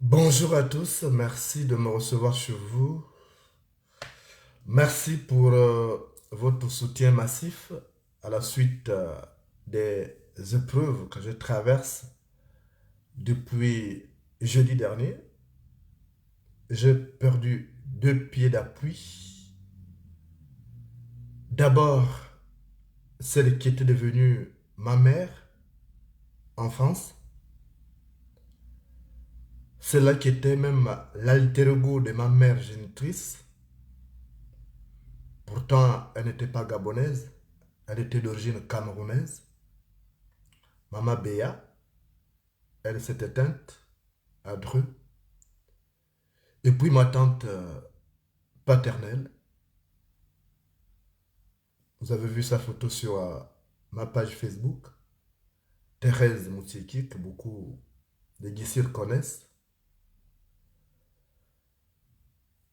Bonjour à tous, merci de me recevoir chez vous. Merci pour votre soutien massif à la suite des épreuves que je traverse Depuis jeudi dernier, j'ai perdu 2 pieds d'appui. D'abord, celle qui était devenue ma mère en France, celle-là qui était même l'alter ego de ma mère génitrice. Pourtant, elle n'était pas gabonaise, elle était d'origine camerounaise. Maman Béa, elle s'est éteinte à Dreux. Et puis ma tante paternelle, vous avez vu sa photo sur ma page Facebook, Thérèse Moutieki, que beaucoup de Guissirs connaissent.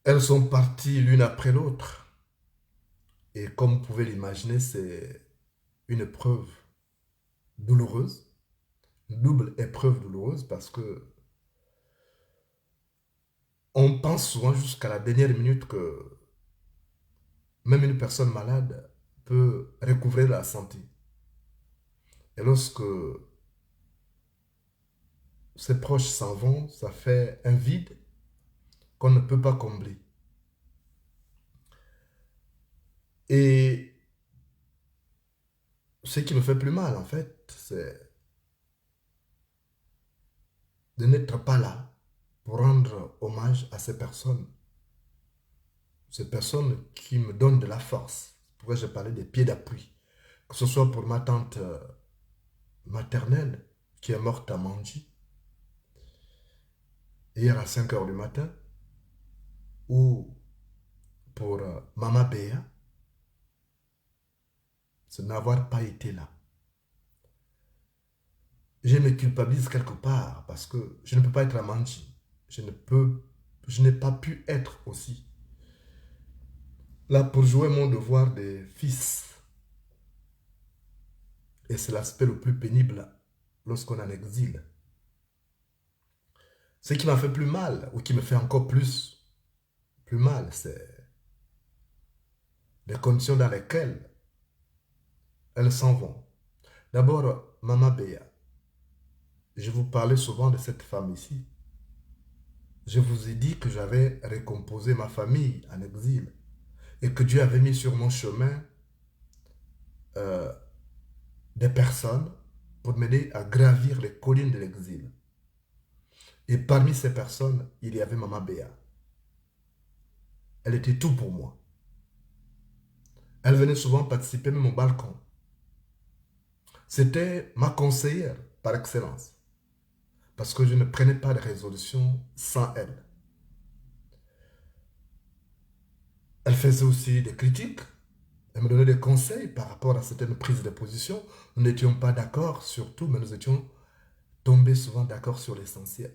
Elles sont parties l'une après l'autre. Et comme vous pouvez l'imaginer, c'est une épreuve douloureuse, une double épreuve douloureuse parce que on pense souvent jusqu'à la dernière minute que même une personne malade peut recouvrer la santé. Et lorsque ses proches s'en vont, ça fait un vide qu'on ne peut pas combler. Et ce qui me fait plus mal, en fait, c'est de n'être pas là pour rendre hommage à ces personnes qui me donnent de la force. Pourquoi je parlais des pieds d'appui, que ce soit pour ma tante maternelle qui est morte à Manji, hier à 5 heures du matin, ou pour Mama Béa, c'est n'avoir pas été là. Je me culpabilise quelque part parce que je ne peux pas être à Manji. Je n'ai pas pu être aussi là pour jouer mon devoir de fils. Et c'est l'aspect le plus pénible lorsqu'on est en exil. Ce qui m'a fait plus mal, ou qui me fait encore plus mal, c'est les conditions dans lesquelles elles s'en vont. D'abord, Mama Béa. Je vous parlais souvent de cette femme ici. Je vous ai dit que j'avais recomposé ma famille en exil et que Dieu avait mis sur mon chemin euh, des personnes pour m'aider à gravir les collines de l'exil. Et parmi ces personnes, il y avait Mama Béa. Elle était tout pour moi. Elle venait souvent participer même au balcon. C'était ma conseillère par excellence. Parce que je ne prenais pas de résolution sans elle. Elle faisait aussi des critiques. Elle me donnait des conseils par rapport à certaines prises de position. Nous n'étions pas d'accord sur tout, mais nous étions tombés souvent d'accord sur l'essentiel.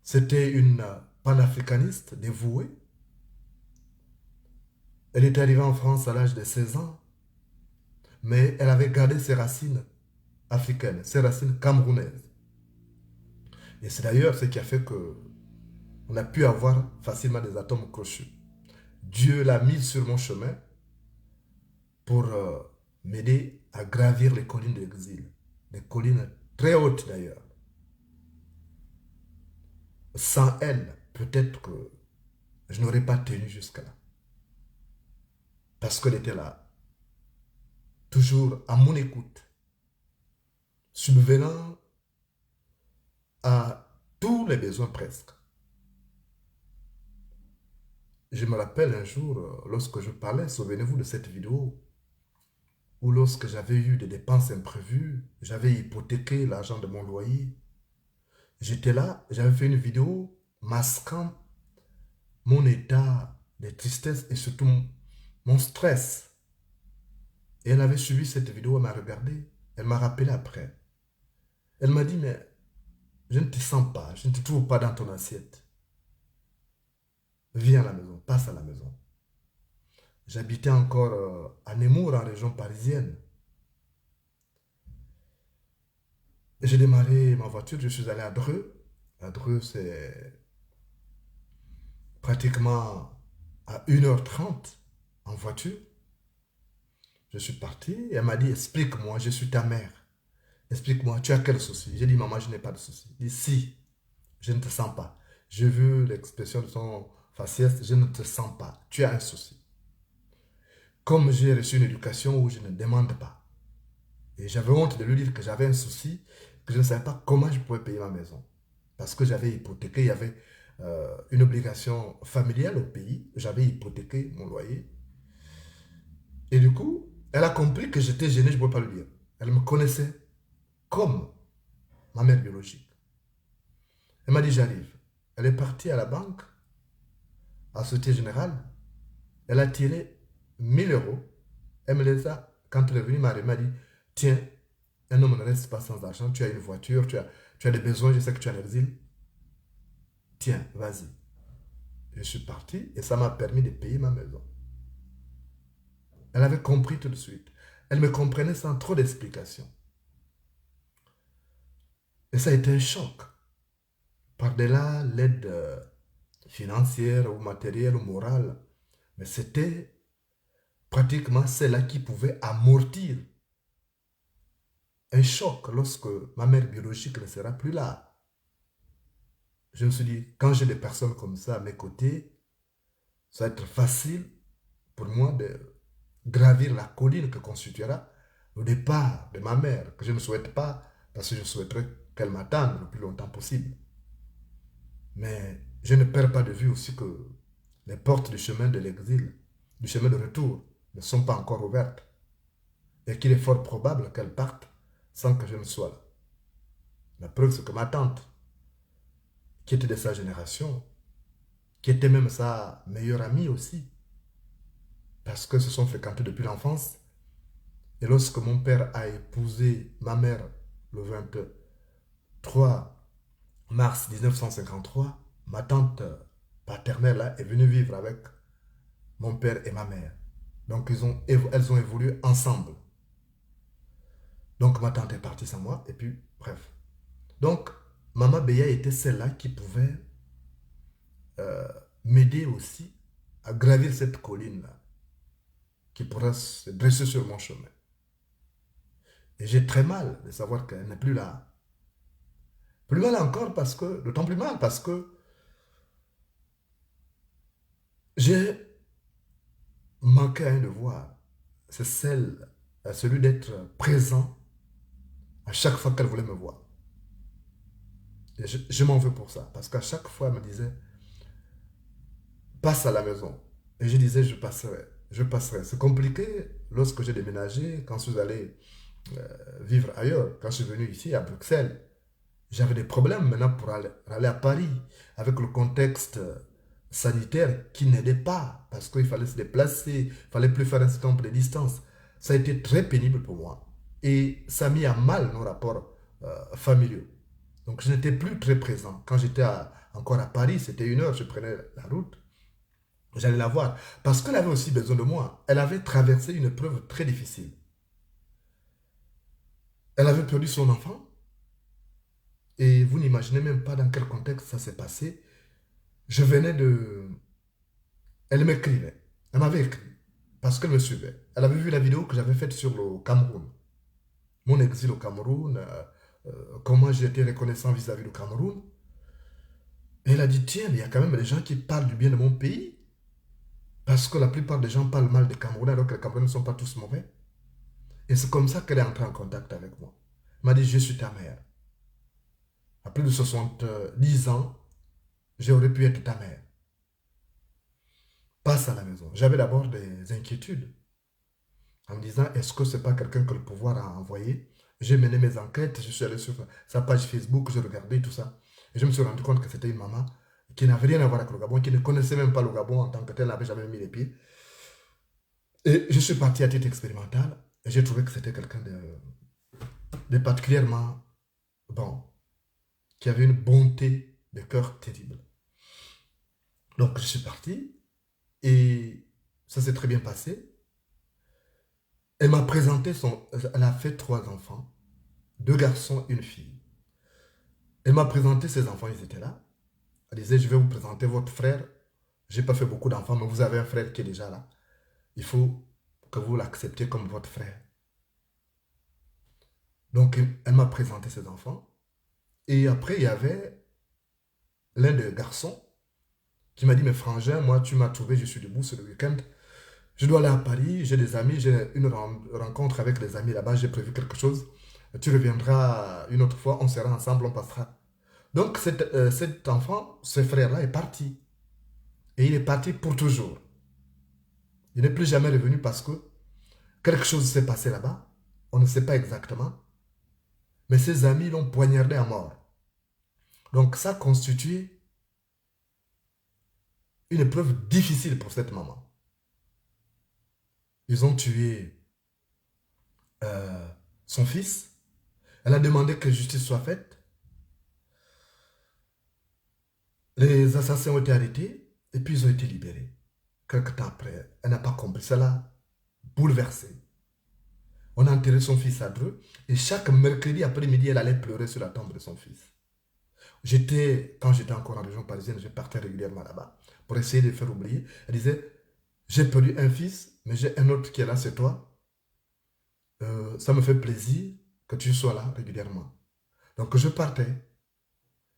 C'était une panafricaniste dévouée. Elle était arrivée en France à l'âge de 16 ans, mais elle avait gardé ses racines africaines, ses racines camerounaises. Et c'est d'ailleurs ce qui a fait que on a pu avoir facilement des atomes crochus. Dieu l'a mis sur mon chemin pour m'aider à gravir les collines de l'exil. Des collines très hautes d'ailleurs. Sans elle, peut-être que je n'aurais pas tenu jusqu'à là. Parce qu'elle était là, toujours à mon écoute, subvenant à tous les besoins presque. Je me rappelle un jour, lorsque je parlais, souvenez-vous de cette vidéo, où lorsque j'avais eu des dépenses imprévues, j'avais hypothéqué l'argent de mon loyer. J'étais là, j'avais fait une vidéo masquant mon état de tristesse et surtout mon stress. Et elle avait suivi cette vidéo, elle m'a regardé, elle m'a rappelé après. Elle m'a dit, mais je ne te sens pas, je ne te trouve pas dans ton assiette. Viens à la maison, passe à la maison. J'habitais encore à Nemours, en région parisienne. J'ai démarré ma voiture, je suis allé à Dreux. À Dreux, c'est pratiquement à 1h30 en voiture. Je suis parti et elle m'a dit, explique-moi, je suis ta mère. explique-moi, tu as quel souci? J'ai dit, maman, je n'ai pas de souci. Il dit, si, je ne te sens pas. J'ai vu l'expression de ton faciès, je ne te sens pas. Tu as un souci. Comme j'ai reçu une éducation où je ne demande pas, et j'avais honte de lui dire que j'avais un souci, que je ne savais pas comment je pouvais payer ma maison. Parce que j'avais hypothéqué, il y avait une obligation familiale au pays, j'avais hypothéqué mon loyer. Et du coup, elle a compris que j'étais gêné, je ne pouvais pas le dire. Elle me connaissait comme ma mère biologique. Elle m'a dit, j'arrive. Elle est partie à la banque, à la Société Générale. Elle a tiré 1 000 euros. Elle me les a, quand elle est venue, elle m'a dit, tiens, un homme ne reste pas sans argent, tu as une voiture, tu as des besoins, je sais que tu as un exil. Tiens, vas-y. Je suis parti et ça m'a permis de payer ma maison. Elle avait compris tout de suite. Elle me comprenait sans trop d'explications. Et ça a été un choc. Par-delà l'aide financière ou matérielle ou morale, mais c'était pratiquement celle-là qui pouvait amortir un choc lorsque ma mère biologique ne sera plus là. Je me suis dit, quand j'ai des personnes comme ça à mes côtés, ça va être facile pour moi de gravir la colline que constituera le départ de ma mère, que je ne souhaite pas, parce que je souhaiterais qu'elle m'attende le plus longtemps possible. Mais je ne perds pas de vue aussi que les portes du chemin de l'exil, du chemin de retour, ne sont pas encore ouvertes et qu'il est fort probable qu'elle parte sans que je ne sois là. La preuve, c'est que ma tante, qui était de sa génération, qui était même sa meilleure amie aussi, parce que se sont fréquentés depuis l'enfance, et lorsque mon père a épousé ma mère le 23 mars 1953, ma tante paternelle là, est venue vivre avec mon père et ma mère. Donc elles ont évolué ensemble. Donc ma tante est partie sans moi, et puis bref. Donc Maman Béa était celle-là qui pouvait euh, m'aider aussi à gravir cette colline-là, qui pourrait se dresser sur mon chemin. Et j'ai très mal de savoir qu'elle n'est plus là. Plus mal encore parce que, d'autant plus mal parce que j'ai manqué à un devoir. C'est celui d'être présent à chaque fois qu'elle voulait me voir. Et je m'en veux pour ça. Parce qu'à chaque fois, elle me disait, passe à la maison. Et je disais, je passerai. Je passerai. C'est compliqué lorsque j'ai déménagé, quand je suis allé vivre ailleurs, quand je suis venu ici à Bruxelles. J'avais des problèmes maintenant pour aller à Paris, avec le contexte sanitaire qui n'aidait pas, parce qu'il fallait se déplacer, il fallait plus faire un certain nombre de distances. Ça a été très pénible pour moi. Et ça a mis à mal nos rapports familiaux. Donc je n'étais plus très présent. Quand j'étais encore à Paris, c'était 1 heure, je prenais la route, j'allais la voir. Parce qu'elle avait aussi besoin de moi. Elle avait traversé une épreuve très difficile. Elle avait perdu son enfant. Et vous n'imaginez même pas dans quel contexte ça s'est passé. Je venais de... Elle m'écrivait. Elle m'avait écrit. Parce qu'elle me suivait. Elle avait vu la vidéo que j'avais faite sur le Cameroun. Mon exil au Cameroun. Comment j'ai été reconnaissant vis-à-vis du Cameroun. Et elle a dit, tiens, mais il y a quand même des gens qui parlent du bien de mon pays. Parce que la plupart des gens parlent mal des Camerounais alors que les Camerounais ne sont pas tous mauvais. Et c'est comme ça qu'elle est entrée en contact avec moi. Elle m'a dit, je suis ta mère. À plus de 70 ans, j'aurais pu être ta mère. Passe à la maison. J'avais d'abord des inquiétudes en me disant, est-ce que ce n'est pas quelqu'un que le pouvoir a envoyé? J'ai mené mes enquêtes, je suis allé sur sa page Facebook, j'ai regardé tout ça. Et je me suis rendu compte que c'était une maman qui n'avait rien à voir avec le Gabon, qui ne connaissait même pas le Gabon en tant que tel, n'avait jamais mis les pieds. Et je suis parti à titre expérimental et j'ai trouvé que c'était quelqu'un de particulièrement bon, qui avait une bonté de cœur terrible. Donc je suis parti et ça s'est très bien passé. Elle m'a présenté Elle a fait 3 enfants, 2 garçons, une fille. Elle m'a présenté ses enfants, ils étaient là. Elle disait, je vais vous présenter votre frère. Je n'ai pas fait beaucoup d'enfants, mais vous avez un frère qui est déjà là. Il faut que vous l'acceptiez comme votre frère. Donc, elle m'a présenté ses enfants. Et après, il y avait l'un des garçons qui m'a dit, mais frangin, moi, tu m'as trouvé, je suis debout, c'est le week-end. Je dois aller à Paris, j'ai des amis, j'ai une rencontre avec des amis là-bas, j'ai prévu quelque chose. Tu reviendras une autre fois, on sera ensemble, on passera. Donc cet enfant, ce frère-là est parti. Et il est parti pour toujours. Il n'est plus jamais revenu parce que quelque chose s'est passé là-bas. On ne sait pas exactement. Mais ses amis l'ont poignardé à mort. Donc ça constitue une épreuve difficile pour cette maman. Ils ont tué euh, son fils. Elle a demandé que justice soit faite. Les assassins ont été arrêtés et puis ils ont été libérés. Quelque temps après, elle n'a pas compris. Ça l'a bouleversée. On a enterré son fils à Dreux et chaque mercredi après-midi, elle allait pleurer sur la tombe de son fils. Quand j'étais encore en région parisienne, je partais régulièrement là-bas pour essayer de faire oublier. Elle disait, j'ai perdu un fils, mais j'ai un autre qui est là, c'est toi. Ça me fait plaisir que tu sois là régulièrement. Donc je partais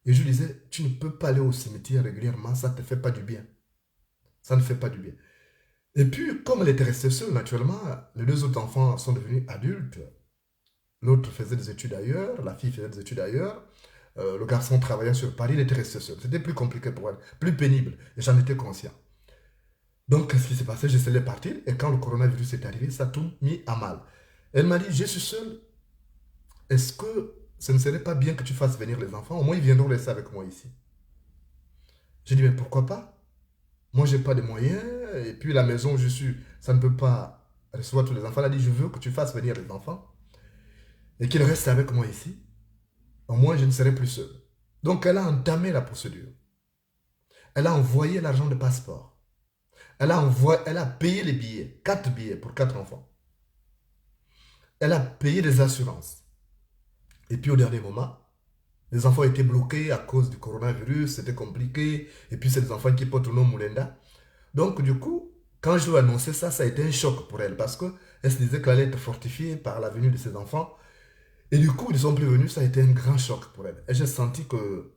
et je lui disais, tu ne peux pas aller au cimetière régulièrement, ça ne te fait pas du bien. Ça ne fait pas du bien. Et puis, comme elle était restée seule, naturellement, les deux autres enfants sont devenus adultes. L'autre faisait des études ailleurs, la fille faisait des études ailleurs. Le garçon travaillait sur Paris, il était resté seul. C'était plus compliqué pour elle, plus pénible. Et j'en étais conscient. Donc, qu'est-ce qui s'est passé? J'essayais de partir. Et quand le coronavirus est arrivé, ça a tout mis à mal. Elle m'a dit, je suis seule. Est-ce que ce ne serait pas bien que tu fasses venir les enfants? Au moins, ils viendront rester avec moi ici. J'ai dit, mais pourquoi pas? Moi, je n'ai pas de moyens. Et puis, la maison où je suis, ça ne peut pas recevoir tous les enfants. Elle a dit, je veux que tu fasses venir les enfants et qu'ils restent avec moi ici. Au moins, je ne serai plus seul. Donc, elle a entamé la procédure. Elle a envoyé l'argent de passeport. Elle a payé les billets, 4 billets pour 4 enfants. Elle a payé les assurances. Et puis, au dernier moment, les enfants étaient bloqués à cause du coronavirus, c'était compliqué. Et puis, c'est des enfants qui portent le nom Moulenda. Donc, du coup, quand je lui ai annoncé ça, ça a été un choc pour elle parce qu'elle se disait qu'elle allait être fortifiée par la venue de ses enfants. Et du coup, ils ne sont plus venus, ça a été un grand choc pour elle. Et j'ai senti que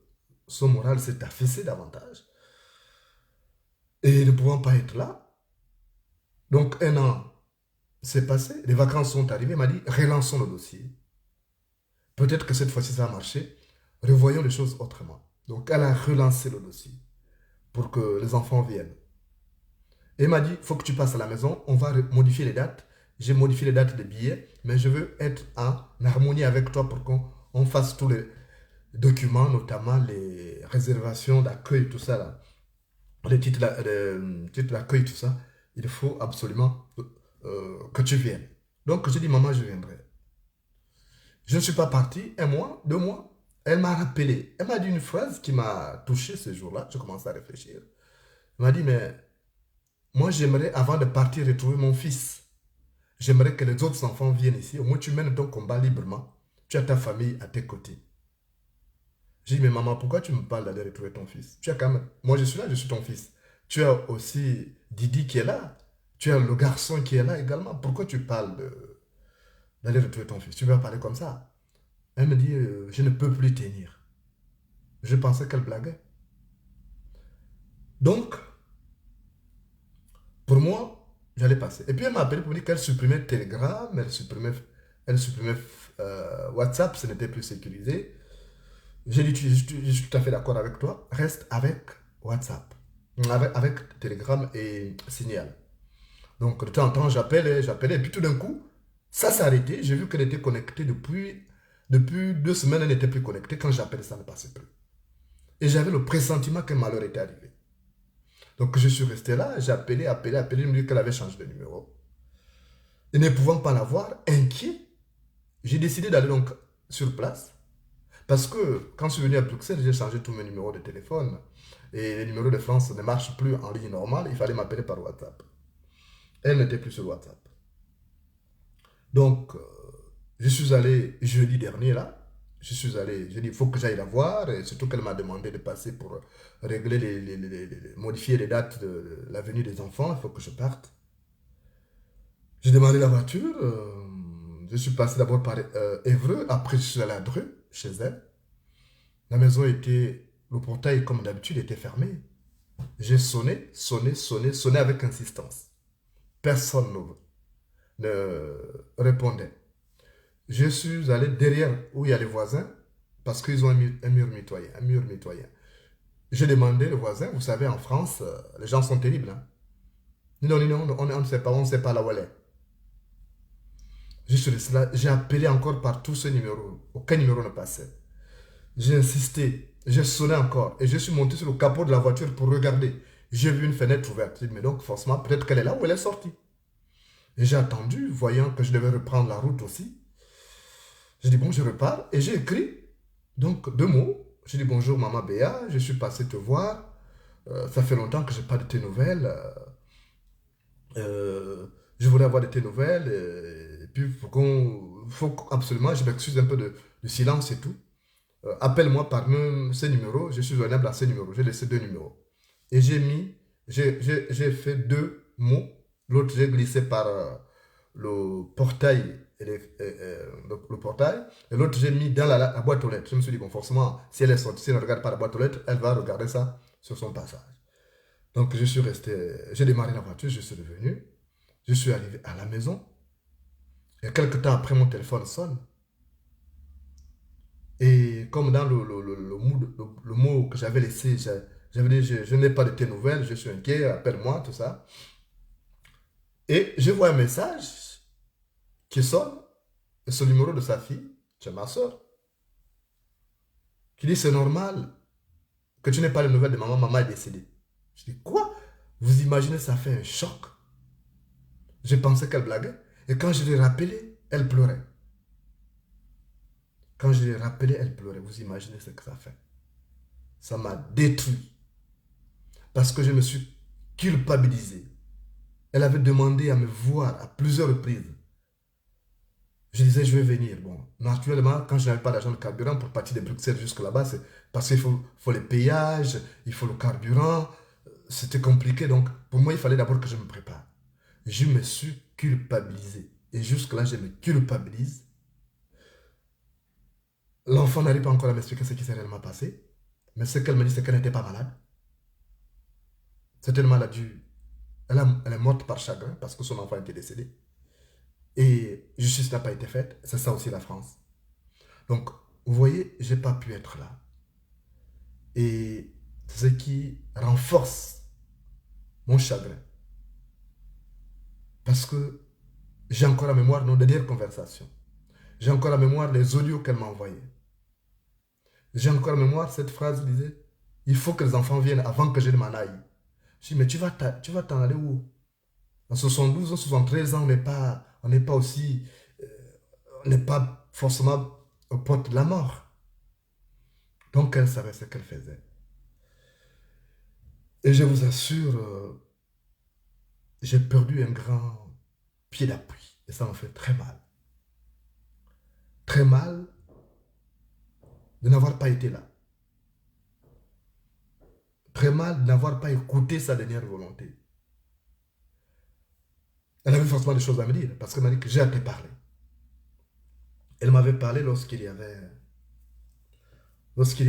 son moral s'est affaissé davantage. Et ne pouvant pas être là, donc un an s'est passé, les vacances sont arrivées, elle m'a dit, relançons le dossier. Peut-être que cette fois-ci ça a marché, revoyons les choses autrement. Donc elle a relancé le dossier pour que les enfants viennent. Et elle m'a dit, il faut que tu passes à la maison, on va modifier les dates. J'ai modifié les dates des billets, mais je veux être en harmonie avec toi pour qu'on fasse tous les documents, notamment les réservations d'accueil, tout ça là. Les titres d'accueil, tout ça, il faut absolument que tu viennes. Donc, je dis, maman, je viendrai. Je ne suis pas parti, 1 mois, 2 mois. Elle m'a rappelé. Elle m'a dit une phrase qui m'a touché ce jour-là. Je commence à réfléchir. Elle m'a dit, mais moi, j'aimerais, avant de partir, retrouver mon fils. J'aimerais que les autres enfants viennent ici. Au moins, tu mènes ton combat librement. Tu as ta famille à tes côtés. J'ai dit, mais maman, pourquoi tu me parles d'aller retrouver ton fils? Tu as quand même... Moi, je suis là, je suis ton fils. Tu as aussi Didi qui est là. Tu as le garçon qui est là également. Pourquoi tu parles d'aller retrouver ton fils? Tu vas parler comme ça. Elle me dit, je ne peux plus tenir. Je pensais qu'elle blaguait. Donc, pour moi, j'allais passer. Et puis, elle m'a appelé pour me dire qu'elle supprimait Telegram, elle supprimait WhatsApp, ce n'était plus sécurisé. J'ai dit, je suis tout à fait d'accord avec toi. Reste avec WhatsApp, avec Telegram et Signal. Donc, de temps en temps, j'appelais, et puis tout d'un coup, ça s'est arrêté. J'ai vu qu'elle était connectée depuis 2 semaines, elle n'était plus connectée. Quand j'appelais, ça ne passait plus. Et j'avais le pressentiment qu'un malheur était arrivé. Donc, je suis resté là, j'ai appelé, je me dis qu'elle avait changé de numéro. Et ne pouvant pas l'avoir, inquiet, j'ai décidé d'aller donc sur place. Parce que quand je suis venu à Bruxelles, j'ai changé tous mes numéros de téléphone. Et les numéros de France ne marchent plus en ligne normale, il fallait m'appeler par WhatsApp. Elle n'était plus sur WhatsApp. Donc, je suis allé jeudi dernier là. Je suis allé, j'ai dit, il faut que j'aille la voir. Et surtout qu'elle m'a demandé de passer pour régler, modifier les dates de la venue des enfants. Il faut que je parte. J'ai demandé la voiture. Je suis passé d'abord par Évreux, après je suis allé à Dreux, chez elle. La maison était, le portail comme d'habitude était fermé. J'ai sonné, sonné, sonné, sonné avec insistance. Personne ne répondait. Je suis allé derrière où il y a les voisins, parce qu'ils ont un mur mitoyen, un mur mitoyen. J'ai demandé le voisin, vous savez, en France, les gens sont terribles. Hein. Non, non, non, on ne sait pas là où elle est. Je suis resté là, j'ai appelé encore par tous ces numéros. Aucun numéro ne passait. J'ai insisté, j'ai sonné encore et je suis monté sur le capot de la voiture pour regarder. J'ai vu une fenêtre ouverte. Mais donc, forcément, peut-être qu'elle est là où elle est sortie. Et j'ai attendu, voyant que je devais reprendre la route aussi. J'ai dit, bon, je repars et j'ai écrit, donc, 2 mots. J'ai dit, bonjour, maman Béa, je suis passé te voir. Ça fait longtemps que je n'ai pas de tes nouvelles. Je voulais avoir de tes nouvelles. Et puis, faut absolument, je m'excuse un peu de silence et tout. Appelle-moi par ces numéros, je suis joignable à ces numéros. J'ai laissé 2 numéros. Et j'ai fait 2 mots. L'autre, j'ai glissé par le portail, le portail. Et l'autre, j'ai mis dans la boîte aux lettres. Je me suis dit, bon, forcément, si elle est sortie, si elle ne regarde pas la boîte aux lettres, elle va regarder ça sur son passage. Donc, je suis resté, j'ai démarré la voiture, je suis revenu. Je suis arrivé à la maison. Et quelques temps après, mon téléphone sonne. Et comme dans le mot que j'avais laissé, j'avais dit, je n'ai pas de tes nouvelles, je suis inquiet, appelle-moi, tout ça. Et je vois un message qui sonne, et ce numéro de sa fille, c'est ma soeur, qui dit, c'est normal que tu n'aies pas de nouvelles de maman, maman est décédée. Je dis, quoi? Vous imaginez, ça fait un choc. Je pensais qu'elle blaguait. Et quand je l'ai rappelé, elle pleurait. Quand je l'ai rappelé, elle pleurait. Vous imaginez ce que ça fait. Ça m'a détruit. Parce que je me suis culpabilisé. Elle avait demandé à me voir à plusieurs reprises. Je disais, je vais venir. Bon, naturellement, quand je n'avais pas d'argent de carburant pour partir de Bruxelles jusque là-bas, c'est parce qu'il faut les péages, il faut le carburant. C'était compliqué. Donc, pour moi, il fallait d'abord que je me prépare. Je me suis culpabilisé. Et jusque-là, je me culpabilise. L'enfant n'arrive pas encore à m'expliquer ce qui s'est réellement passé. Mais ce qu'elle me dit, c'est qu'elle n'était pas malade. C'était une maladie. Elle est morte par chagrin parce que son enfant était décédé. Et justice n'a pas été faite. C'est ça aussi la France. Donc, vous voyez, je n'ai pas pu être là. Et ce qui renforce mon chagrin. Parce que j'ai encore la mémoire de nos dernières conversations. J'ai encore la mémoire des audios qu'elle m'a envoyés. J'ai encore la mémoire, cette phrase disait, il faut que les enfants viennent avant que je ne m'en aille. Je dis, mais tu vas t'en aller où? En 72 ans, 73 ans, on n'est pas aussi, on n'est pas forcément aux portes de la mort. Donc elle savait ce qu'elle faisait. Et je vous assure, j'ai perdu un grand pied d'appui. Et ça m'a fait très mal. Très mal de n'avoir pas été là. Très mal de n'avoir pas écouté sa dernière volonté. Elle avait forcément des choses à me dire, parce qu'elle m'a dit que j'ai à te parler. Elle m'avait parlé lorsqu'il y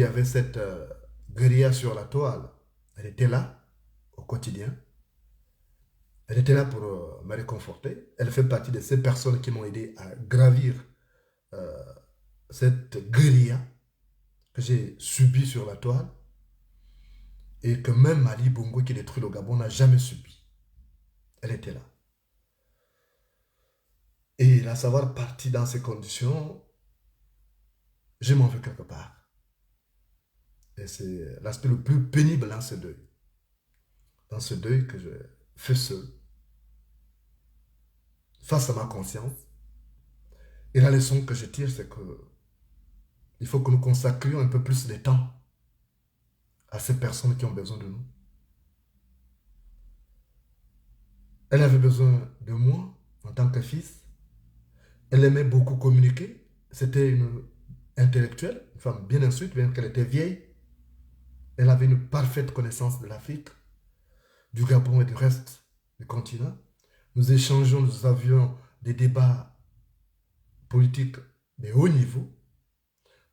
avait cette guérilla sur la toile. Elle était là, au quotidien. Elle était là pour me réconforter. Elle fait partie de ces personnes qui m'ont aidé à gravir euh, cette guérilla que j'ai subie sur la toile et que même Ali Bongo qui détruit le Gabon n'a jamais subi. Elle était là. Et la savoir partir dans ces conditions, je m'en veux quelque part. Et c'est l'aspect le plus pénible dans ce deuil. Dans ce deuil que je fais seul, face à ma conscience. Et la leçon que je tire, c'est que il faut que nous consacrions un peu plus de temps à ces personnes qui ont besoin de nous. Elle avait besoin de moi en tant que fils. Elle aimait beaucoup communiquer. C'était une intellectuelle, une femme bien instruite, bien qu'elle était vieille. Elle avait une parfaite connaissance de l'Afrique, du Gabon et du reste du continent. Nous échangeons, nous avions des débats politique de haut niveau,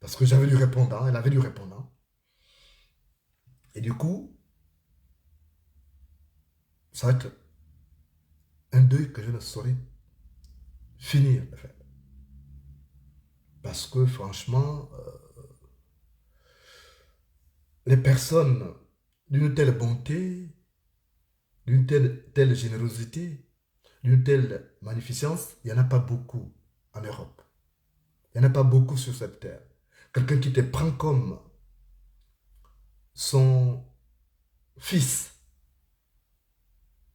parce que j'avais du répondant, elle avait du répondant. Et du coup, ça va être un deuil que je ne saurais finir de faire. Parce que franchement, les personnes d'une telle bonté, d'une telle générosité, d'une telle magnificence, il n'y en a pas beaucoup en Europe. Il n'y en a pas beaucoup sur cette terre. Quelqu'un qui te prend comme son fils,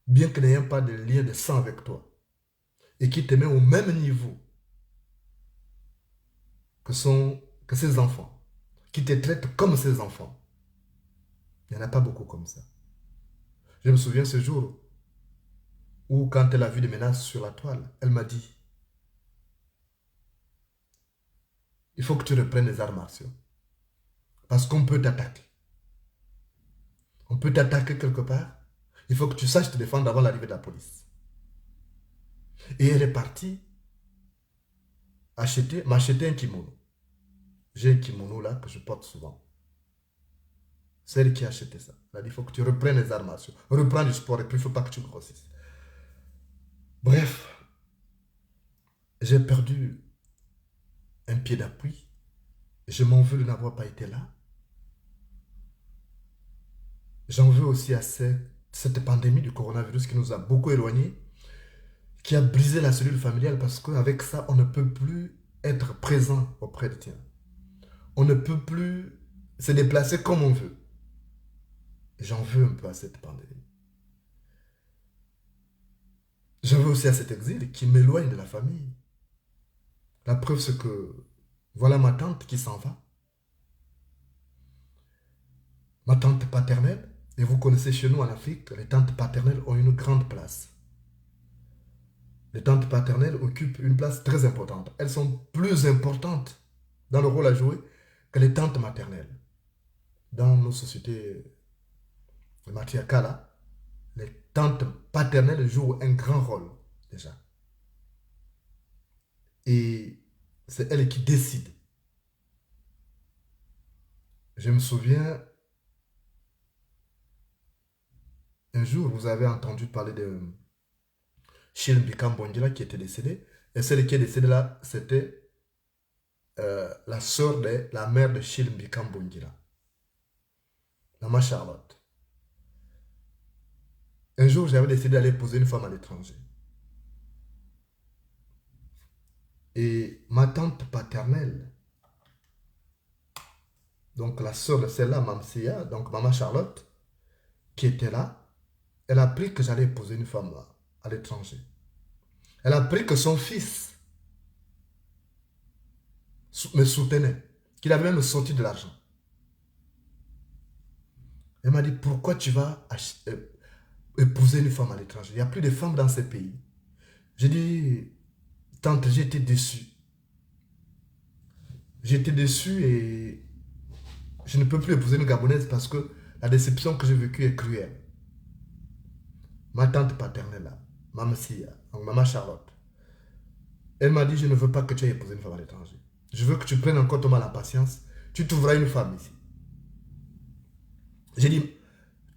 bien que n'ayant pas de lien de sang avec toi, et qui te met au même niveau que ses enfants, qui te traite comme ses enfants. Il n'y en a pas beaucoup comme ça. Je me souviens ce jour où, quand elle a vu des menaces sur la toile, elle m'a dit, il faut que tu reprennes les arts martiaux. Parce qu'on peut t'attaquer. On peut t'attaquer quelque part. Il faut que tu saches te défendre avant l'arrivée de la police. Et elle est partie m'acheter un kimono. J'ai un kimono là que je porte souvent. C'est elle qui a acheté ça. Elle a dit, il faut que tu reprennes les arts martiaux. Reprends du sport et puis il ne faut pas que tu grossisses. Bref, j'ai perdu un pied d'appui. Je m'en veux de n'avoir pas été là. J'en veux aussi à cette pandémie du coronavirus qui nous a beaucoup éloignés, qui a brisé la cellule familiale parce qu'avec ça, on ne peut plus être présent auprès de tiens. On ne peut plus se déplacer comme on veut. J'en veux un peu à cette pandémie. J'en veux aussi à cet exil qui m'éloigne de la famille. La preuve, c'est que voilà ma tante qui s'en va. Ma tante paternelle, et vous connaissez chez nous en Afrique, les tantes paternelles ont une grande place. Les tantes paternelles occupent une place très importante. Elles sont plus importantes dans le rôle à jouer que les tantes maternelles. Dans nos sociétés matriarcales, les tantes paternelles jouent un grand rôle déjà. Et c'est elles qui décident. Je me souviens, un jour, vous avez entendu parler de Shilmbikam Bondila qui était décédée. Et celle qui est décédée là, c'était la sœur de la mère de Shilmbikam Bondila, Maman Charlotte. Un jour, j'avais décidé d'aller poser une femme à l'étranger. Et ma tante paternelle, donc la sœur de celle-là, Mamsia, donc Maman Charlotte, qui était là, elle a appris que j'allais épouser une femme à l'étranger. Elle a appris que son fils me soutenait, qu'il avait même sorti de l'argent. Elle m'a dit, pourquoi tu vas épouser une femme à l'étranger? Il n'y a plus de femmes dans ces pays. J'ai dit, tante, j'étais déçu. J'étais déçu et je ne peux plus épouser une Gabonaise parce que la déception que j'ai vécue est cruelle. Ma tante paternelle, là, Maman Sia, donc Maman Charlotte, elle m'a dit, je ne veux pas que tu aies épousé une femme à l'étranger. Je veux que tu prennes encore ton mal à patience. Tu trouveras une femme ici. J'ai dit,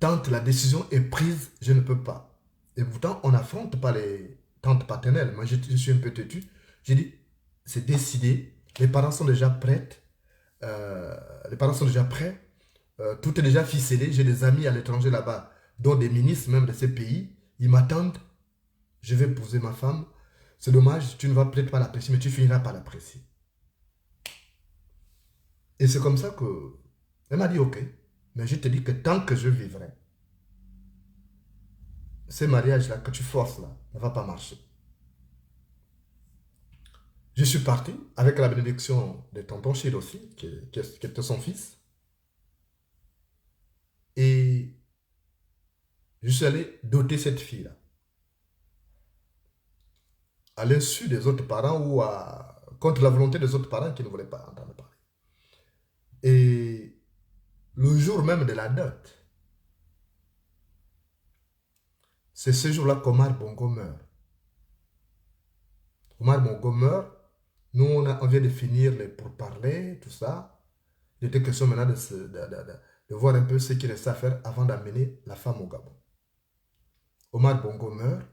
tante, la décision est prise, je ne peux pas. Et pourtant, on n'affronte pas les tantes paternelles. Moi, je suis un peu têtu. J'ai dit, c'est décidé. Les parents sont déjà prêts. Les parents sont déjà prêts. Tout est déjà ficelé. J'ai des amis à l'étranger là-bas, dont des ministres même de ces pays. Ils m'attendent. Je vais épouser ma femme. C'est dommage, tu ne vas peut-être pas l'apprécier, mais tu finiras par l'apprécier. Et c'est comme ça que elle m'a dit, ok, mais je te dis que tant que je vivrai, ces mariages-là que tu forces là, ne va pas marcher. Je suis parti avec la bénédiction de tonton Chil aussi, qui était son fils. Et je suis allé doter cette fille-là. À l'insu des autres parents ou contre la volonté des autres parents qui ne voulaient pas entendre parler. Et le jour même de la dot, c'est ce jour-là qu'Omar Bongo meurt. Omar Bongo meurt Nous, on vient de finir les pourparlers, tout ça. Il était question maintenant de voir un peu ce qu'il restait à faire avant d'amener la femme au Gabon. Omar Bongo meurt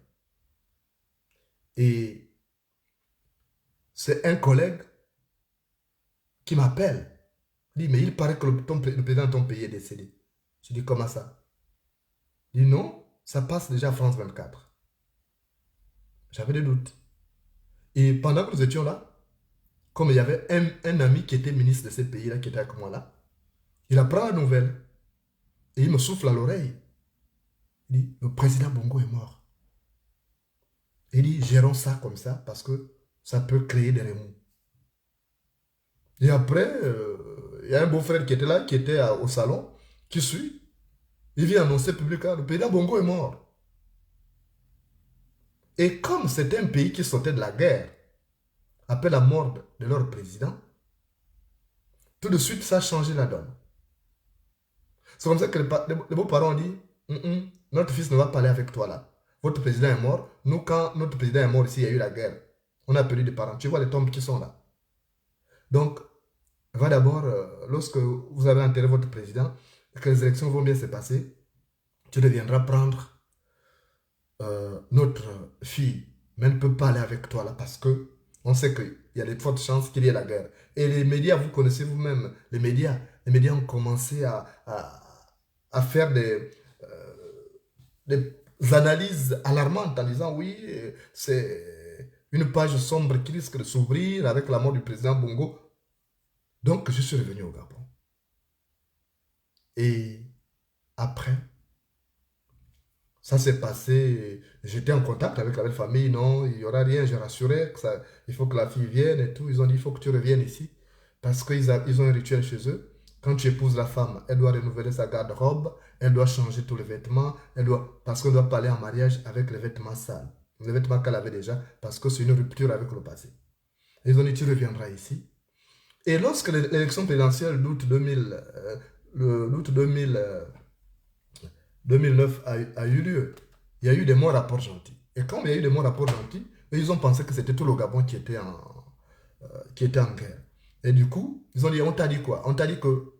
et c'est un collègue qui m'appelle. Il dit, mais il paraît que le président de ton pays est décédé. Je dis, comment ça? Il dit, non, ça passe déjà à France 24. J'avais des doutes. Et pendant que nous étions là, comme il y avait un ami qui était ministre de ce pays-là, qui était avec moi là, il apprend la nouvelle et il me souffle à l'oreille. Il dit, le président Bongo est mort. Il dit, gérons ça comme ça parce que ça peut créer des remous. Et après, il y a un beau-frère qui était là, qui était au salon, qui suit. Il vient annoncer publiquement, le président Bongo est mort. Et comme c'était un pays qui sortait de la guerre, après la mort de leur président, tout de suite, ça a changé la donne. C'est comme ça que les beaux-parents ont dit, notre fils ne va pas aller avec toi là. Votre président est mort. Nous, quand notre président est mort ici, il y a eu la guerre. On a perdu des parents. Tu vois les tombes qui sont là. Donc, va d'abord, lorsque vous avez enterré votre président, que les élections vont bien se passer, tu deviendras prendre notre fille, mais elle ne peut pas aller avec toi là parce que on sait qu'il y a de fortes chances qu'il y ait la guerre. Et les médias, vous connaissez vous-même, les médias ont commencé à faire des analyses alarmantes en disant oui, c'est une page sombre qui risque de s'ouvrir avec la mort du président Bongo. Donc, je suis revenu au Gabon. Et après, ça s'est passé, j'étais en contact avec la belle famille, non, il n'y aura rien, j'ai rassuré, que ça, il faut que la fille vienne et tout. Ils ont dit, il faut que tu reviennes ici, parce qu'ils ont un rituel chez eux. Quand tu épouses la femme, elle doit renouveler sa garde-robe, elle doit changer tous les vêtements, parce qu'on ne doit pas aller en mariage avec les vêtements sales, les vêtements qu'elle avait déjà, parce que c'est une rupture avec le passé. Ils ont dit, tu reviendras ici. Et lorsque l'élection présidentielle d'août 2000, l'août 2009 a eu lieu, il y a eu des bons rapports gentils. Et quand il y a eu des bons rapports gentils, ils ont pensé que c'était tout le Gabon qui était en guerre. Et du coup, ils ont dit, on t'a dit quoi? On t'a dit que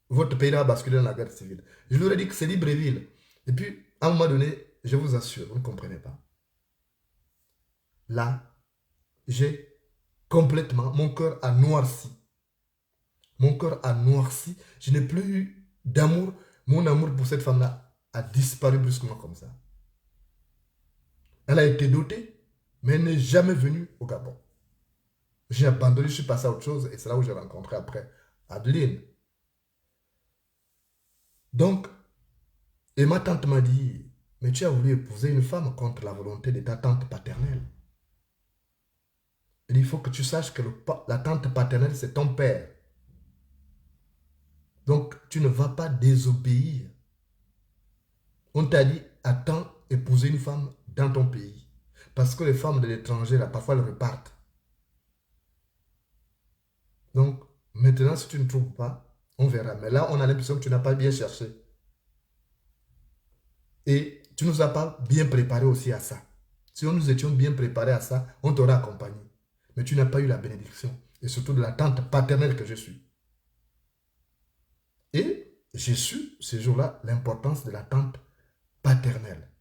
votre pays a basculé dans la guerre civile. Je leur ai dit que c'est Libreville. Et puis, à un moment donné, je vous assure, vous ne comprenez pas. Là, j'ai complètement, mon cœur a noirci. Mon cœur a noirci. Je n'ai plus eu d'amour. Mon amour pour cette femme-là a disparu brusquement comme ça. Elle a été dotée, mais elle n'est jamais venue au Gabon. J'ai abandonné, je suis passé à autre chose et c'est là où j'ai rencontré après Adeline. Donc, et ma tante m'a dit, mais tu as voulu épouser une femme contre la volonté de ta tante paternelle. Il faut que tu saches que la tante paternelle, c'est ton père. Donc, tu ne vas pas désobéir. On t'a dit, attends, épouser une femme dans ton pays. Parce que les femmes de l'étranger, là, parfois, elles repartent. Donc, maintenant, si tu ne trouves pas, on verra. Mais là, on a l'impression que tu n'as pas bien cherché. Et tu ne nous as pas bien préparé aussi à ça. Si nous étions bien préparés à ça, on t'aurait accompagné. Mais tu n'as pas eu la bénédiction. Et surtout de la tante paternelle que je suis. Et j'ai su, ces jours-là, l'importance de la tante paternelle.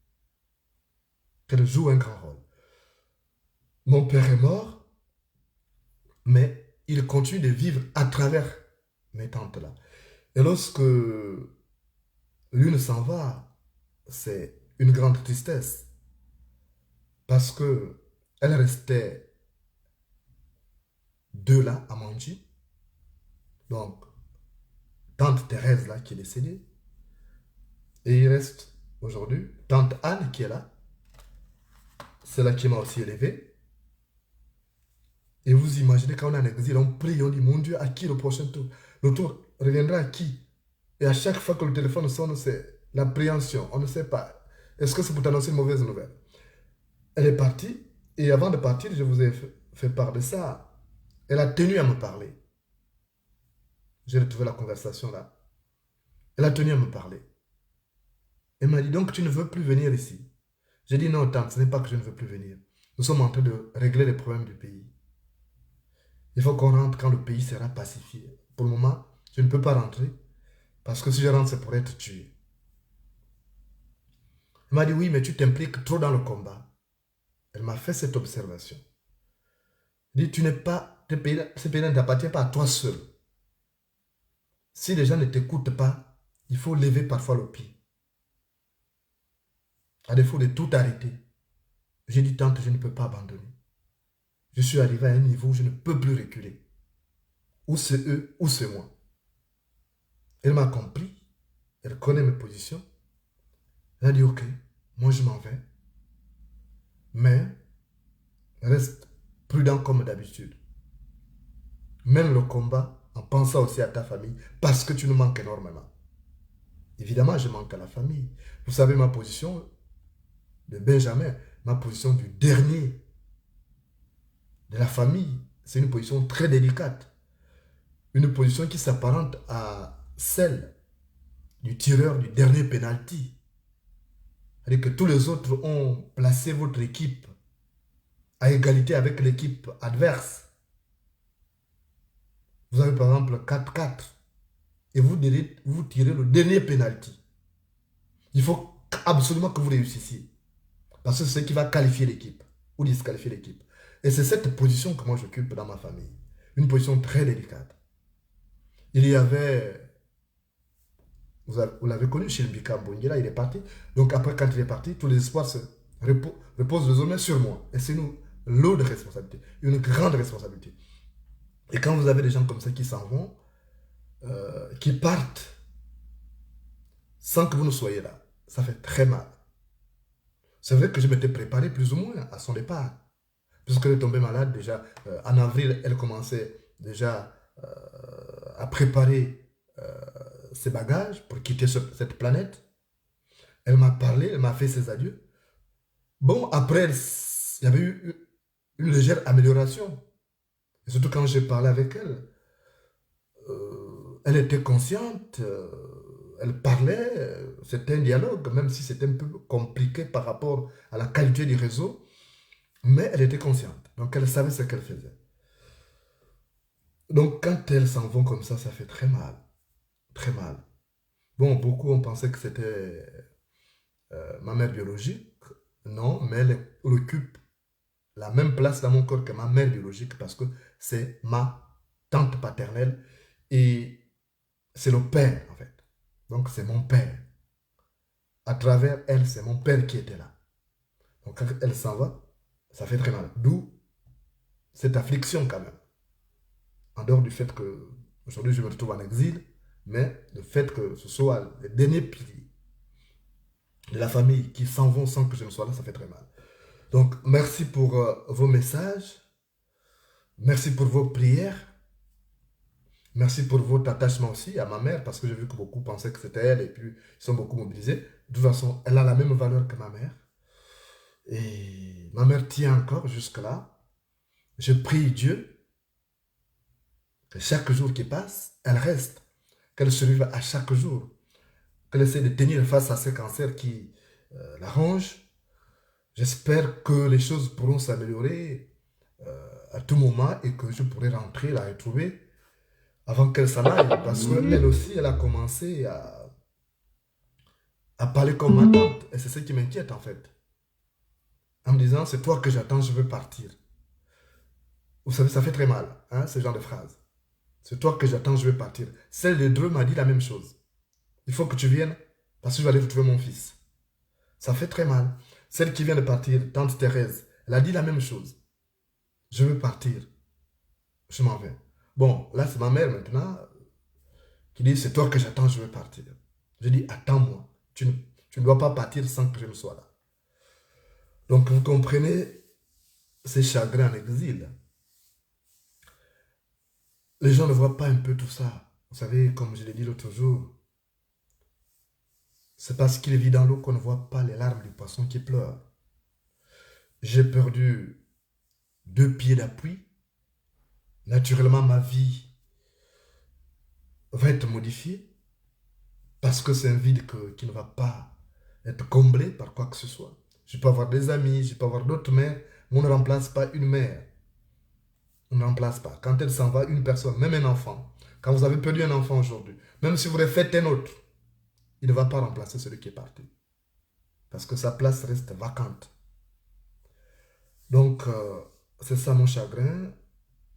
Qu'elle joue un grand rôle. Mon père est mort, mais il continue de vivre à travers mes tantes-là. Et lorsque l'une s'en va, c'est une grande tristesse. Parce que elle restait deux là à Manji. Donc, tante Thérèse là qui est décédée. Et il reste aujourd'hui tante Anne qui est là. C'est là qui m'a aussi élevé. Et vous imaginez quand on est en exil, on prie, on dit, mon Dieu, à qui le prochain tour? Le tour reviendra à qui? Et à chaque fois que le téléphone sonne, c'est l'appréhension. On ne sait pas. Est-ce que c'est pour t'annoncer une mauvaise nouvelle? Elle est partie. Et avant de partir, je vous ai fait part de ça. Elle a tenu à me parler. J'ai retrouvé la conversation là. Elle a tenu à me parler. Elle m'a dit, donc tu ne veux plus venir ici? J'ai dit, non, tante, ce n'est pas que je ne veux plus venir. Nous sommes en train de régler les problèmes du pays. Il faut qu'on rentre quand le pays sera pacifié. Pour le moment, je ne peux pas rentrer parce que si je rentre, c'est pour être tué. Elle m'a dit, oui, mais tu t'impliques trop dans le combat. Elle m'a fait cette observation. Elle dit, tu n'es pas, ce pays n'appartient pas à toi seul. Si les gens ne t'écoutent pas, il faut lever parfois le pied. À défaut de tout arrêter. J'ai dit, tante, je ne peux pas abandonner. Je suis arrivé à un niveau où je ne peux plus reculer. Ou c'est eux, ou c'est moi. Elle m'a compris. Elle connaît mes positions. Elle a dit, ok, moi je m'en vais. Mais reste prudent comme d'habitude. Mène le combat en pensant aussi à ta famille parce que tu nous manques énormément. Évidemment, je manque à la famille. Vous savez ma position de Benjamin, ma position du dernier de la famille. C'est une position très délicate. Une position qui s'apparente à celle du tireur du dernier penalty. C'est-à-dire que tous les autres ont placé votre équipe à égalité avec l'équipe adverse. Vous avez par exemple 4-4 et vous tirez le dernier penalty. Il faut absolument que vous réussissiez. Parce que c'est ce qui va qualifier l'équipe ou disqualifier l'équipe. Et c'est cette position que moi j'occupe dans ma famille. Une position très délicate. Il y avait, vous l'avez connu chez le Bika Mbongela, il est parti. Donc après, quand il est parti, tous les espoirs reposent désormais sur moi. Et c'est une lourde responsabilité, une grande responsabilité. Et quand vous avez des gens comme ça qui s'en vont, qui partent sans que vous ne soyez là, ça fait très mal. C'est vrai que je m'étais préparé plus ou moins à son départ. Puisqu'elle est tombée malade déjà, en avril, elle commençait déjà à préparer ses bagages pour quitter cette planète. Elle m'a parlé, elle m'a fait ses adieux. Bon, après, il y avait eu une légère amélioration. Et surtout quand j'ai parlé avec elle, elle était consciente, elle parlait, c'était un dialogue, même si c'était un peu compliqué par rapport à la qualité du réseau, mais elle était consciente, donc elle savait ce qu'elle faisait. Donc quand elles s'en vont comme ça fait très mal, très mal. Bon, beaucoup ont pensé que c'était ma mère biologique, non, mais elle occupe la même place dans mon corps que ma mère biologique parce que c'est ma tante paternelle et c'est le père en fait. Donc c'est mon père. À travers elle, c'est mon père qui était là. Donc quand elle s'en va, ça fait très mal. D'où cette affliction quand même. En dehors du fait que aujourd'hui je me retrouve en exil, mais le fait que ce soit les derniers piliers de la famille qui s'en vont sans que je ne sois là, ça fait très mal. Donc merci pour vos messages, merci pour vos prières. Merci pour votre attachement aussi à ma mère, parce que j'ai vu que beaucoup pensaient que c'était elle, et puis ils sont beaucoup mobilisés. De toute façon, elle a la même valeur que ma mère. Et ma mère tient encore jusque-là. Je prie Dieu que chaque jour qui passe, elle reste, qu'elle survive à chaque jour, qu'elle essaie de tenir face à ce cancer qui la ronge. J'espère que les choses pourront s'améliorer à tout moment et que je pourrai rentrer, la retrouver avant qu'elle s'en aille, parce qu'elle aussi, elle a commencé à parler comme ma tante. Et c'est ce qui m'inquiète en fait. En me disant, c'est toi que j'attends, je veux partir. Vous savez, ça fait très mal, hein, ce genre de phrase. C'est toi que j'attends, je veux partir. Celle de Dreux m'a dit la même chose. Il faut que tu viennes parce que je vais aller retrouver mon fils. Ça fait très mal. Celle qui vient de partir, tante Thérèse, elle a dit la même chose. Je veux partir. Je m'en vais. Bon, là, c'est ma mère maintenant qui dit, c'est toi que j'attends, je veux partir. Je dis, attends-moi. Tu ne dois pas partir sans que je ne sois là. Donc, vous comprenez ces chagrins en exil. Les gens ne voient pas un peu tout ça. Vous savez, comme je l'ai dit l'autre jour, c'est parce qu'il vit dans l'eau qu'on ne voit pas les larmes du poisson qui pleure. J'ai perdu 2 pieds d'appui. Naturellement, ma vie va être modifiée parce que c'est un vide qui ne va pas être comblé par quoi que ce soit. Je peux avoir des amis, je peux avoir d'autres mères, mais on ne remplace pas une mère. on ne remplace pas. Quand elle s'en va, une personne, même un enfant, quand vous avez perdu un enfant aujourd'hui, même si vous refaites un autre, il ne va pas remplacer celui qui est parti. Parce que sa place reste vacante. Donc, c'est ça mon chagrin,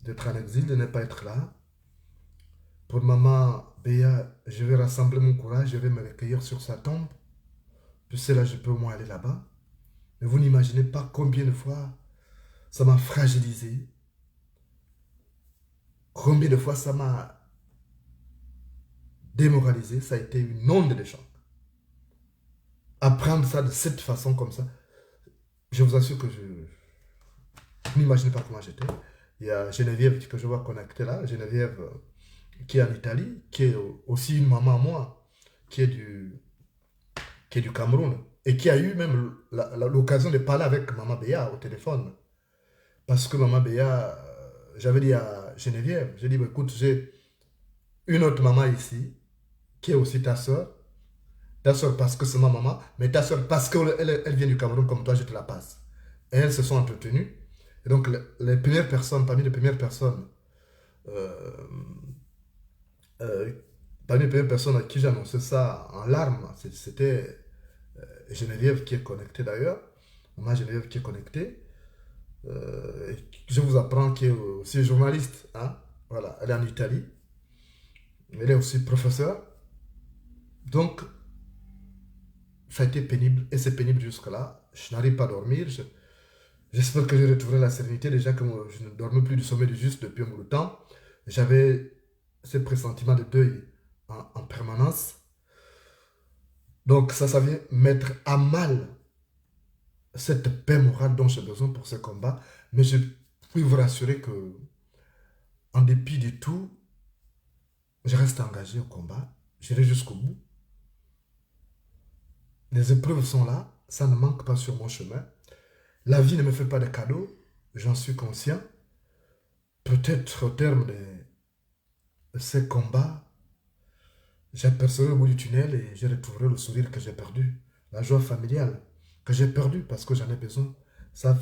d'être en exil, de ne pas être là. Pour maman Béa, je vais rassembler mon courage, je vais me recueillir sur sa tombe. Je sais, là, je peux au moins aller là-bas. Mais vous n'imaginez pas combien de fois ça m'a fragilisé. Combien de fois ça m'a démoralisé. Ça a été une onde de choc. Apprendre ça de cette façon, comme ça, je vous assure que vous n'imaginez pas comment j'étais. Il y a Geneviève que je vois connecter là, Geneviève qui est en Italie, qui est aussi une maman à moi, qui est du Cameroun, et qui a eu même l'occasion de parler avec Maman Béa au téléphone. Parce que Maman Béa, j'avais dit à Geneviève, j'ai dit, bah, écoute, j'ai une autre maman ici, qui est aussi ta soeur parce que c'est ma maman, mais ta soeur parce qu'elle vient du Cameroun comme toi, je te la passe. Et elles se sont entretenues. Et donc, les premières personnes, parmi les premières personnes, à qui j'ai annoncé ça en larmes, c'était Geneviève qui est connectée d'ailleurs. Maman Geneviève qui est connectée. Je vous apprends qu'elle est aussi journaliste. Hein? Voilà, elle est en Italie. Elle est aussi professeure. Donc, ça a été pénible et c'est pénible jusque-là. Je n'arrive pas à dormir. J'espère que je retrouverai la sérénité. Déjà que je ne dormais plus du sommeil du juste depuis un bout de temps. J'avais ce pressentiment de deuil en permanence. Donc ça vient mettre à mal cette paix morale dont j'ai besoin pour ce combat. Mais je puis vous rassurer que, en dépit de tout, je reste engagé au combat. J'irai jusqu'au bout. Les épreuves sont là. Ça ne manque pas sur mon chemin. La vie ne me fait pas de cadeaux. J'en suis conscient. Peut-être au terme de ces combats, j'apercevrai le bout du tunnel et je retrouverai le sourire que j'ai perdu. La joie familiale que j'ai perdue parce que j'en ai besoin. Ça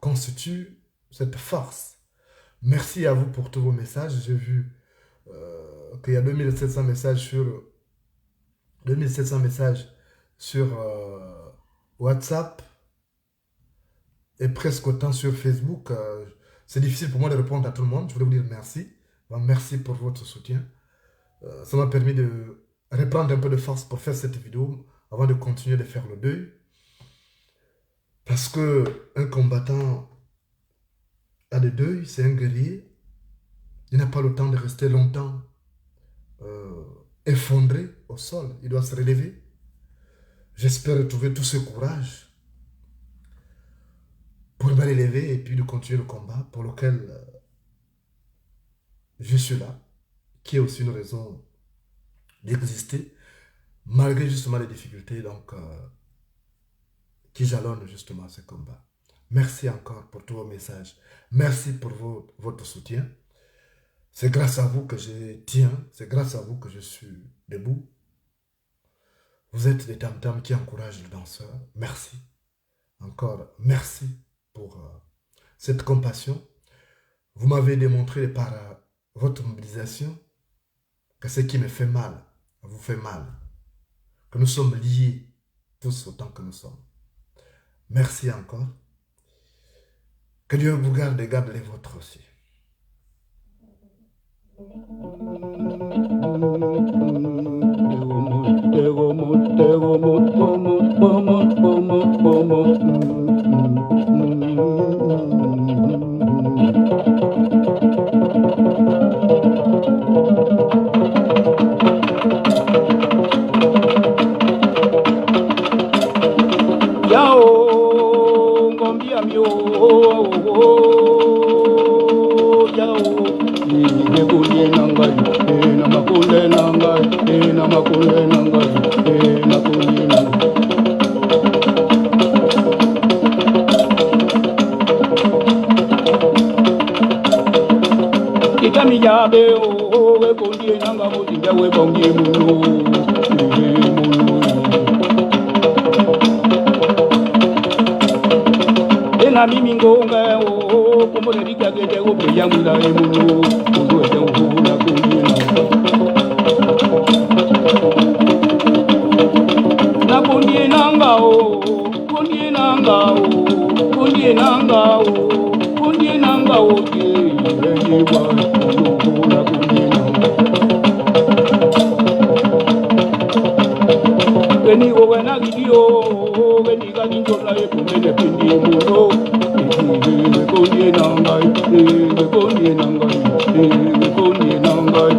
constitue cette force. Merci à vous pour tous vos messages. J'ai vu qu'il y a 2700 messages sur WhatsApp et presque autant sur Facebook. C'est difficile pour moi de répondre à tout le monde. Je voulais vous dire merci. Bon, merci pour votre soutien. Ça m'a permis de reprendre un peu de force pour faire cette vidéo avant de continuer de faire le deuil. Parce que un combattant a des deuils, c'est un guerrier. Il n'a pas le temps de rester longtemps effondré au sol. Il doit se relever. J'espère retrouver tout ce courage pour me relever et puis de continuer le combat pour lequel je suis là, qui est aussi une raison d'exister, malgré justement les difficultés qui jalonnent justement ce combat. Merci encore pour tous vos messages. Merci pour votre soutien. C'est grâce à vous que je tiens, c'est grâce à vous que je suis debout. Vous êtes des tam-tams qui encouragent le danseur. Merci. Encore merci pour cette compassion. Vous m'avez démontré par votre mobilisation que ce qui me fait mal vous fait mal. Que nous sommes liés tous autant que nous sommes. Merci encore. Que Dieu vous garde et garde les vôtres aussi. Yao, ngombia mio, yao. Nikulie nangai, namakule nangai, namakule nangai, nakulie nangai. Ikami yabe o, we kulie nanga mutinga we bongi mulu. Na mimi ngonga o como le dije que tengo que ya mira el mundo, todo es de una condena. La condena ngao, condena ngao, condena ngao, condena ngao que lleva la condena. Veni o vena gidio, veni gaginjo la e kumele pindi mundo. Konye nangai, konye nangai, konye nangai,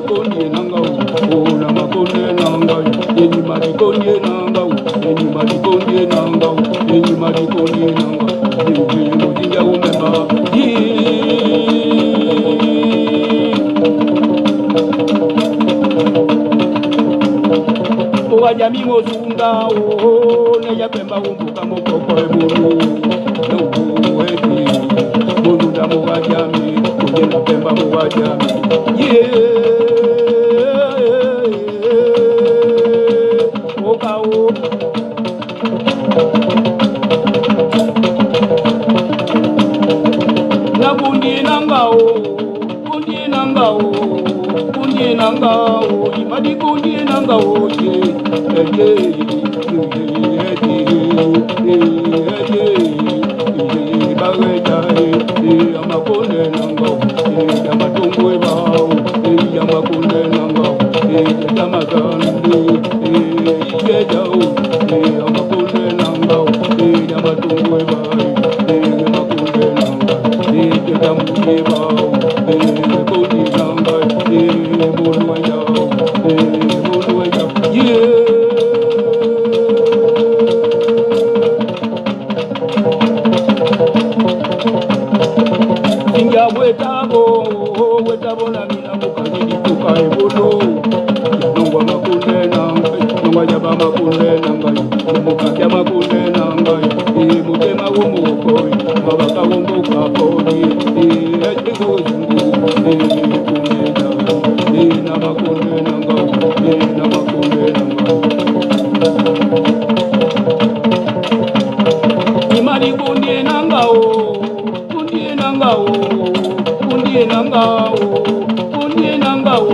konye nangai, oh nama konye nangai, eni mari konye nangai, eni mari konye nangai, eni mari konye nangai, mudinga umema, Wajami mozunda o ne ya pemba umbuka mokoko ebulu edi mozunda mo wajami kuje na pemba mo wajami oka o na bundi nangao bundi nangao bundi nangao imadi bundi nangao ye wetabo na mina mukazidi kuka ebolo nongwa makunde nangai nongwa jaba makunde nangai mukakya makunde nangai mutema womukoi mabaka womukaponi ejiko zungu kumeda na makunde nangai na makunde nangai imari kunde nangao kunde nangao kunde nangao kunde nangao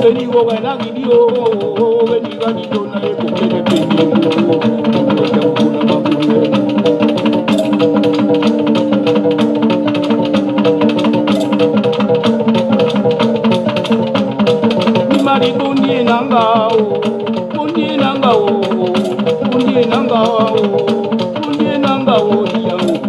Enigo gana gidio eniga gidio na le kumele penye kuna makunde Mari kunye nangao, kunye nangao, kunye nangao, kunye nangao, yang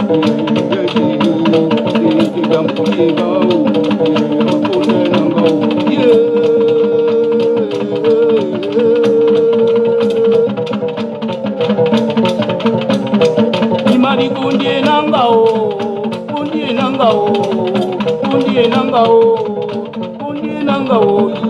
Thank you. mari kundie nangao, kundie nangao, kundie nangao, kundie nangao.